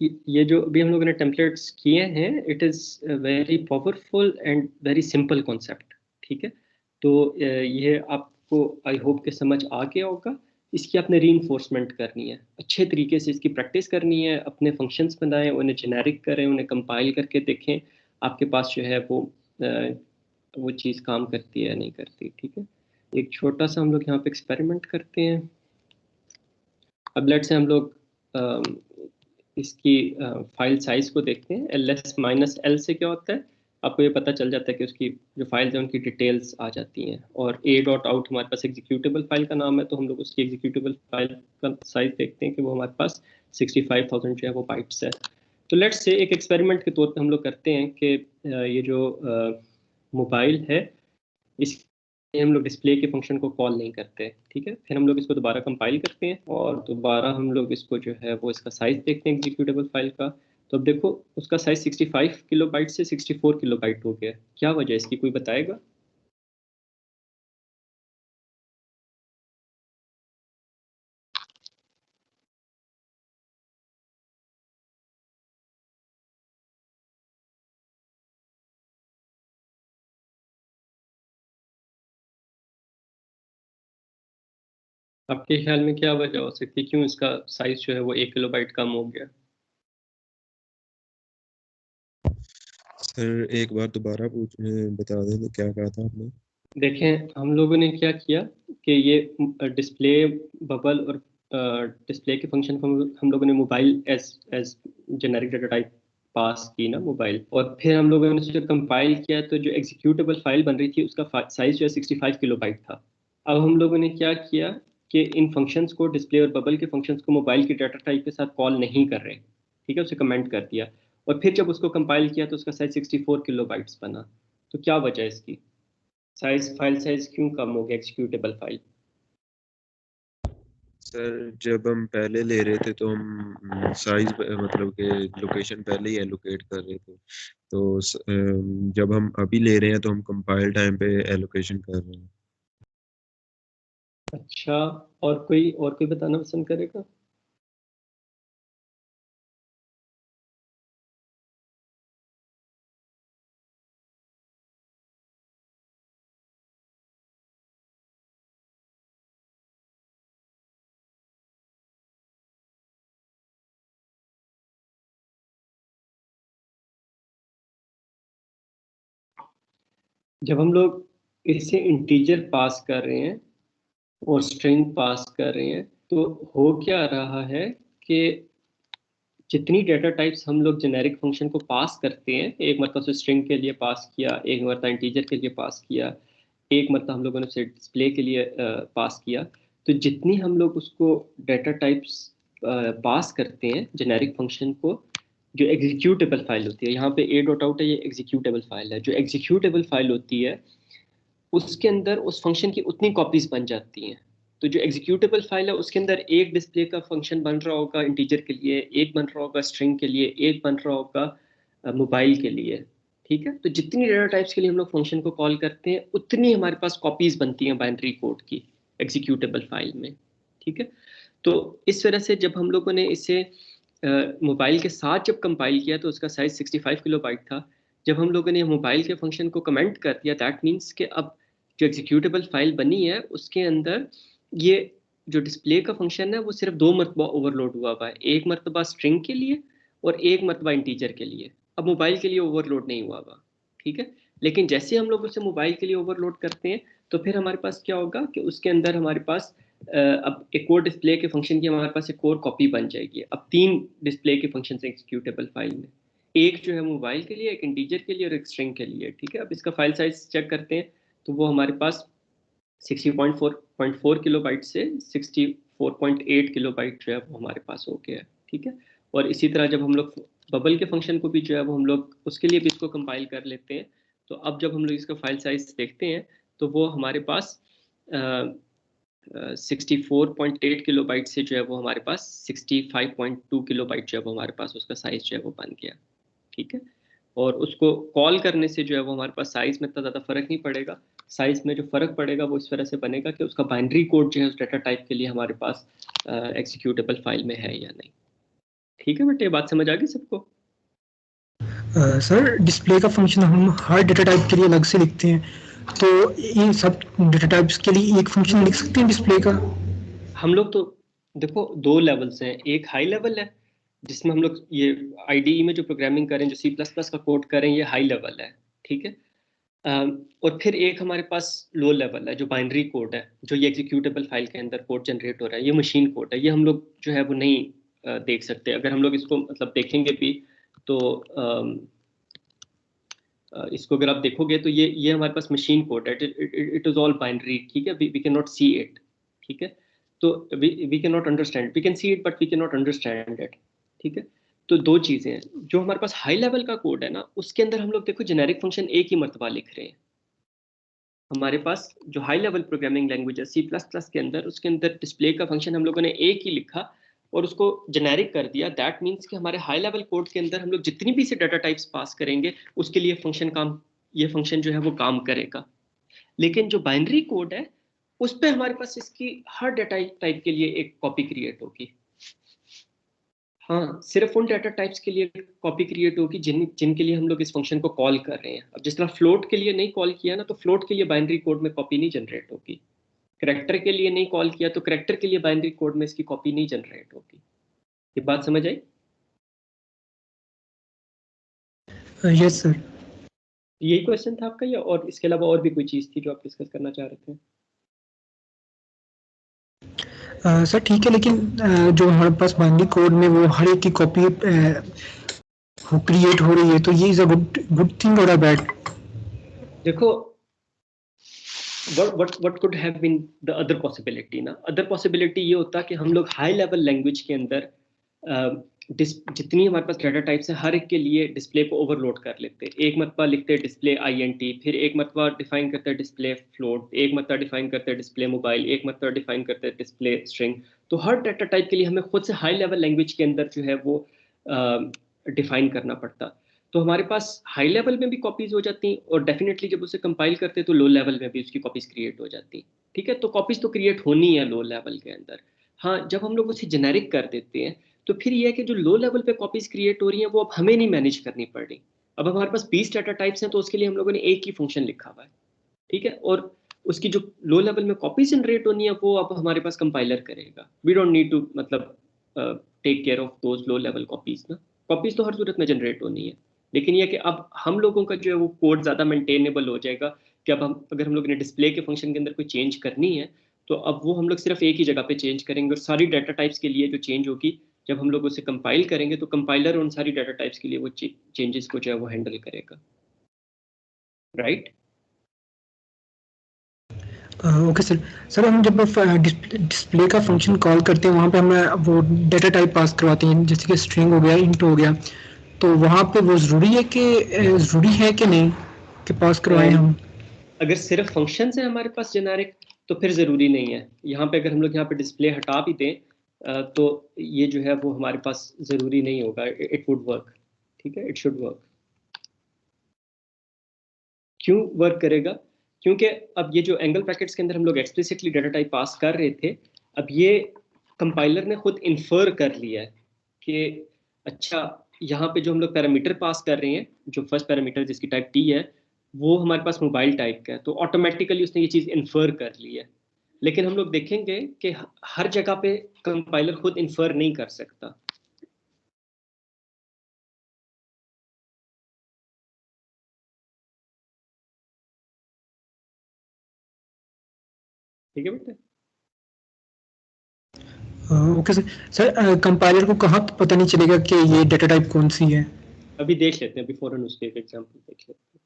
ये जो अभी हम लोगों ने टेम्पलेट्स किए हैं, it is very powerful and very simple concept. ठीक है, तो ये आपको आई होप के समझ आ गया होगा। इसकी आपने रीइंफोर्समेंट करनी है, अच्छे तरीके से इसकी प्रैक्टिस करनी है, अपने फंक्शंस बनाएं, उन्हें जेनेरिक करें, उन्हें कंपाइल करके देखें आपके पास जो है वो चीज़ काम करती है या नहीं करती। ठीक है, एक छोटा सा हम लोग यहाँ पे एक्सपेरिमेंट करते हैं। अब लेट से हम लोग इसकी फाइल साइज को देखते हैं। ls-l से क्या होता है, आपको ये पता चल जाता है कि उसकी जो फाइल्स हैं उनकी डिटेल्स आ जाती हैं। और a.out हमारे पास एग्जीक्यूटेबल फाइल का नाम है, तो हम लोग उसकी एग्जीक्यूटेबल फाइल का साइज देखते हैं कि वो हमारे पास 65,000 जो है वो बाइट्स है। तो लेट्स से एक एक्सपेरिमेंट के तौर पे हम लोग करते हैं कि ये जो मोबाइल है, इस हम लोग डिस्प्ले के फंक्शन को कॉल नहीं करते। ठीक है, फिर हम लोग इसको दोबारा कंपाइल करते हैं और दोबारा हम लोग इसको जो है वो इसका साइज देखते हैं एग्जीक्यूटेबल फाइल का। तो अब देखो उसका साइज 65 किलोबाइट से 64 किलोबाइट हो गया। क्या वजह है इसकी, कोई बताएगा? आपके ख्याल में क्या वजह हो सकती है, क्यों इसका साइज जो है वो 1 किलोबाइट कम हो गया? सर एक बार दोबारा बता दें तो क्या कहा था आपने? देखें, हम लोगों ने क्या किया कि ये डिस्प्ले बबल और डिस्प्ले के फंक्शन को हम लोगों ने mobile as as generic data type pass की ना मोबाइल, और फिर हम लोगों ने उसे कंपाइल किया तो जो एग्जीक्यूटेबल फाइल बन रही थी उसका साइज जो है 65 किलोबाइट था। अब हम लोगों ने क्या किया कि इन फंक्शंस को, डिस्प्ले और बबल के फंक्शंस को मोबाइल की डाटा टाइप के साथ कॉल नहीं कर रहे। ठीक है, उसे कमेंट कर दिया और फिर जब उसको कंपाइल किया तो उसका साइज 64 किलोबाइट्स बना। तो क्या वजह है इसकी, फाइल साइज क्यों कम हो गया एग्जीक्यूटेबल फाइल? सर जब हम पहले ले रहे थे तो हम साइज मतलब के लोकेशन पहले ही एलोकेट कर रहे थे, तो जब हम अभी ले रहे हैं तो हम कंपाइल टाइम पे एलोकेशन कर रहे हैं। अच्छा, और कोई बताना पसंद करेगा? जब हम लोग इसे इंटीजर पास कर रहे हैं और स्ट्रिंग पास कर रहे हैं तो हो क्या रहा है कि जितनी डेटा टाइप्स हम लोग जेनेरिक फंक्शन को पास करते हैं, एक मतलब से स्ट्रिंग के लिए पास किया, एक मतलब इंटीजर के लिए पास किया, एक मतलब हम लोगों ने उसे डिस्प्ले के लिए पास किया, तो जितनी हम लोग उसको डेटा टाइप्स पास करते हैं जेनेरिक फंक्शन को, जो एग्जीक्यूटेबल फाइल होती है, यहाँ पे a.out है, ये एग्जीक्यूटेबल फाइल है, जो एग्जीक्यूटेबल फाइल होती है उसके अंदर उस फंक्शन की उतनी कॉपीज बन जाती हैं। तो जो एग्जीक्यूटेबल फाइल है उसके अंदर एक डिस्प्ले का फंक्शन बन रहा होगा इंटीजर के लिए, एक बन रहा होगा स्ट्रिंग के लिए, एक बन रहा होगा मोबाइल के लिए। ठीक है, तो जितनी डेटा टाइप्स के लिए हम लोग फंक्शन को कॉल करते हैं उतनी हमारे पास कॉपीज बनती हैं बाइनरी कोड की एग्जीक्यूटेबल फाइल में। ठीक है, तो इस वजह से जब हम लोगों ने इसे मोबाइल के साथ जब कंपाइल किया तो उसका साइज 65 किलोबाइट था। जब हम लोगों ने मोबाइल के फंक्शन को कमेंट कर दिया, दैट मीन्स कि अब जो एग्जीक्यूटेबल फाइल बनी है उसके अंदर ये जो डिस्प्ले का फंक्शन है वो सिर्फ 2 मरतबा ओवरलोड हुआ हुआ है, एक मरतबा स्ट्रिंग के लिए और एक मरतबा इंटीजर के लिए। अब मोबाइल के लिए ओवरलोड नहीं हुआ हुआ। ठीक है, लेकिन जैसे हम लोग उसे मोबाइल के लिए ओवरलोड करते हैं तो फिर हमारे पास क्या होगा कि उसके अंदर हमारे पास अब एक और डिस्प्ले के फंक्शन की हमारे पास एक और कॉपी बन जाएगी। अब 3 डिस्प्ले के फंक्शन एग्जीक्यूटेबल फाइल में, एक जो है मोबाइल के लिए, एक इंटीजर के लिए और एक स्ट्रिंग के लिए। ठीक है, अब इसका फाइल साइज चेक करते हैं तो वो हमारे पास 60.4 किलोबाइट से 64.8 किलोबाइट जो है वो हमारे पास हो गया है। ठीक है, और इसी तरह जब हम लोग बबल के फंक्शन को भी जो है वो हम लोग उसके लिए भी इसको कंपाइल कर लेते हैं, तो अब जब हम लोग इसका फाइल साइज देखते हैं तो वो हमारे पास 64.8 किलोबाइट से जो है वो हमारे पास 65.2 किलोबाइट जो है वो हमारे पास उसका साइज जो है वो बन गया। ठीक है, और उसको कॉल करने से जो है वो हमारे पास साइज में इतना ज़्यादा फर्क नहीं पड़ेगा। साइज में जो फर्क पड़ेगा वो इस तरह से बनेगा कि उसका बाइनरी कोड जो है उस डाटा टाइप के लिए हमारे पास एग्जीक्यूटेबल फाइल में है या नहीं। ठीक है बेटे, ये बात समझ आ गई सबको? सर डिस्प्ले का फंक्शन हम हर डेटा टाइप के लिए अलग से लिखते हैं, तो ये सब डेटा टाइप्स के लिए एक फंक्शन लिख सकते हैं डिस्प्ले का? हम लोग तो देखो 2 लेवल्स हैं, एक हाई लेवल है जिसमें हम लोग ये आईडीई में जो प्रोग्रामिंग करें, जो C++ का कोड करें, ये हाई लेवल है, ठीक है। और फिर एक हमारे पास लो लेवल है जो बाइनरी कोड है, जो ये एग्जीक्यूटेबल फाइल के अंदर कोड जनरेट हो रहा है, ये मशीन कोड है। ये हम लोग जो है वो नहीं देख सकते। अगर हम लोग इसको मतलब देखेंगे भी तो इसको अगर आप देखोगे तो ये हमारे पास मशीन कोड है, इट इज ऑल बाइनरी, ठीक है। We can not see it, ठीक है। तो we can not understand, we can see it but we can not understand it, ठीक है। तो 2 चीजें हैं। जो हमारे पास हाई लेवल का कोड है ना, उसके अंदर हम लोग देखो जेनेरिक फंक्शन एक ही मर्तबा लिख रहे हैं। हमारे पास जो हाई लेवल प्रोग्रामिंग लैंग्वेज है C++ के अंदर, उसके अंदर डिस्प्ले का फंक्शन हम लोगों ने एक ही लिखा और उसको जेनेरिक कर दिया। दैट मीन्स कि हमारे हाई लेवल कोड के अंदर हम लोग जितनी भी से डाटा टाइप्स पास करेंगे उसके लिए ये फंक्शन जो है वो काम करेगा। लेकिन जो बाइनरी कोड है उस पे हमारे पास इसकी हर डाटा टाइप के लिए एक कॉपी क्रिएट होगी। हाँ, सिर्फ उन डाटा टाइप्स के लिए कॉपी क्रिएट होगी जिनके लिए हम लोग इस फंक्शन को कॉल कर रहे हैं। अब जिस तरह फ्लोट के लिए नहीं कॉल किया ना, तो फ्लोट के लिए बाइनरी कोड में कॉपी नहीं जनरेट होगी। करेक्टर के लिए नहीं कॉल किया तो करेक्टर के लिए बाइनरी कोड में इसकी कॉपी नहीं जनरेट होगी। ये बात समझ आई? Yes sir. यही क्वेश्चन था आपका, या और इसके अलावा और भी कोई चीज़ थी जो आप डिस्कस करना चाह रहे थे? सर ठीक है, लेकिन जो हमारे पास बाइनरी कोड में वो हर एक की कॉपी क्रिएट हो रही है, तो ये इज अ गुड थिंग और अ बैड? देखो, what could have been the other possibility ना? अदर पॉसिबिलिटी ये होता कि हम लोग हाई लेवल लैंग्वेज के अंदर जितनी हमारे पास डाटा टाइप्स है हर एक के लिए डिस्प्ले को ओवरलोड कर लेते। एक मरतबा लिखते डिस्प्ले INT, फिर एक मरतबा डिफाइन करते हैं डिस्प्ले फ्लोट, एक मरतबा डिफाइन करते हैं डिस्प्ले मोबाइल, एक मरतबा डिफाइन करते हैं डिस्प्ले स्ट्रिंग। तो हर डाटा टाइप के लिए हमें खुद से हाई लेवल लैंग्वेज के अंदर जो है वो डिफाइन करना पड़ता। तो हमारे पास हाई लेवल में भी कॉपीज हो जाती और डेफिनेटली जब उसे कंपाइल करते तो लो लेवल में भी उसकी कॉपीज क्रिएट हो जाती, ठीक है। तो कॉपीज तो क्रिएट होनी है लो लेवल के अंदर। हाँ, जब हम लोग उसे जेनेरिक कर देते हैं तो फिर यह है कि जो लो लेवल पे कॉपीज क्रिएट हो रही हैं वो अब हमें नहीं मैनेज करनी पड़ रही। अब हमारे पास 20 डाटा टाइप्स हैं तो उसके लिए हम लोगों ने एक ही फंक्शन लिखा हुआ है, ठीक है। और उसकी जो लो लेवल में कॉपीज जनरेट होनी है वो अब हमारे पास कंपाइलर करेगा। वी डोंट नीड टू मतलब take care of those low level copies ना। कॉपीज तो हर सूरत में जनरेट होनी है, लेकिन यह कि अब हम लोगों का जो है वो कोड ज़्यादा मेंटेनेबल हो जाएगा कि अब हम अगर हम लोग ने डिस्प्ले के फंक्शन के अंदर कोई चेंज करनी है तो अब वो हम लोग सिर्फ एक ही जगह पे चेंज करेंगे और सारी डाटा टाइप्स के लिए जो चेंज होगी जब हम लोग उसे कंपाइल करेंगे तो कंपाइलर उन सारी डाटा टाइप्स के लिए वो चेंजेस को जो है वो हैंडल करेगा, राइट? Okay sir. सर हम जब डिस्प्ले का फंक्शन कॉल करते हैं वहाँ पे हमें वो डेटा टाइप पास करवाते हैं, जैसे कि स्ट्रिंग हो गया, इंट हो गया, तो वहाँ पे वो ज़रूरी है कि नहीं कि पास करवाएं हम? अगर सिर्फ फंक्शन है हमारे पास जेनेरिक तो फिर ज़रूरी नहीं है। यहाँ पे अगर हम लोग यहाँ पे डिस्प्ले हटा भी दें तो ये जो है वो हमारे पास ज़रूरी नहीं होगा, इट वुड वर्क, ठीक है, इट शुड वर्क। क्यों वर्क करेगा? क्योंकि अब ये जो एंगल ब्रैकेट्स के अंदर हम लोग एक्सप्लिसिटली डाटा टाइप पास कर रहे थे, अब ये कंपाइलर ने खुद इन्फर कर लिया है कि अच्छा यहाँ पे जो हम लोग पैरामीटर पास कर रहे हैं, जो फर्स्ट पैरामीटर जिसकी टाइप टी है वो हमारे पास मोबाइल टाइप का है, तो ऑटोमेटिकली उसने ये चीज़ इन्फर कर ली है। लेकिन हम लोग देखेंगे कि हर जगह पे कंपाइलर खुद इन्फर नहीं कर सकता, ठीक है बेटा? Okay sir. सर कंपाइलर को कहाँ पता नहीं चलेगा कि ये डेटा टाइप कौन सी है? अभी देख लेते हैं, बिफोर एन उसके एक एग्जांपल देख लेते हैं।